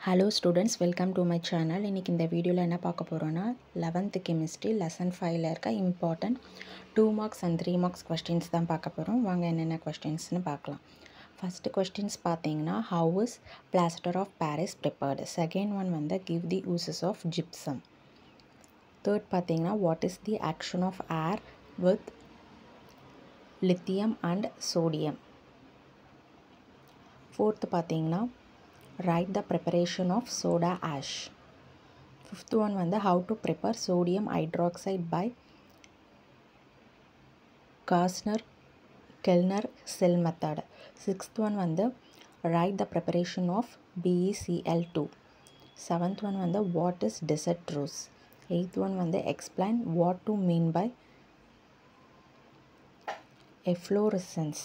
Hello students, welcome to my channel. இன்னைக்கு இந்த வீடியோல என்ன பார்க்க போறோம்னா 11th chemistry lesson 5ல இருக்க important 2 marks and 3 marks questions தான் பார்க்க போறோம். வாங்க என்னென்ன questionsனு பார்க்கலாம். First questions பாத்தீங்கன்னா how is plaster of Paris prepared? Second one வந்து give the uses of gypsum. Third பாத்தீங்கன்னா what is the action of air with lithium and sodium? Fourth பாத்தீங்கன்னா write the preparation of soda ash. Fifth one வந்து how to prepare sodium hydroxide by Kellner cell method. Sixth one வந்து write the preparation of BeCl2. Seventh one வந்து what is desert rose. Eighth one வந்து explain what to mean by efflorescence.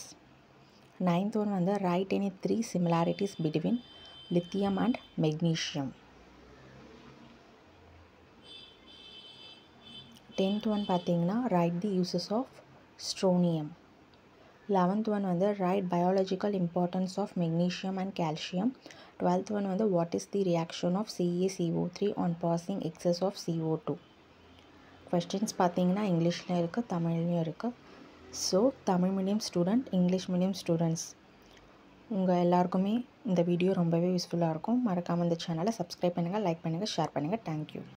Ninth one வந்து write any 3 similarities between lithium and magnesium. 10th one பார்த்தீங்கன்னா write the uses of strontium. 11th one வந்து write biological importance of magnesium and calcium. 12th one வந்து what is the reaction of CaCO3 on passing excess of CO2. questions பார்த்தீங்கன்னா இங்கிலீஷில் இருக்குது, தமிழ்லையும் இருக்குது. So Tamil medium student, English medium students உங்கள் எல்லாருக்குமே இந்த வீடியோ ரொம்பவே யூஸ்ஃபுல்லாக இருக்கும். மறக்காமல் இந்த சேனலை சப்ஸ்கிரைப் பண்ணுங்கள், லைக் பண்ணுங்கள், ஷேர் பண்ணுங்கள். தேங்க்யூ.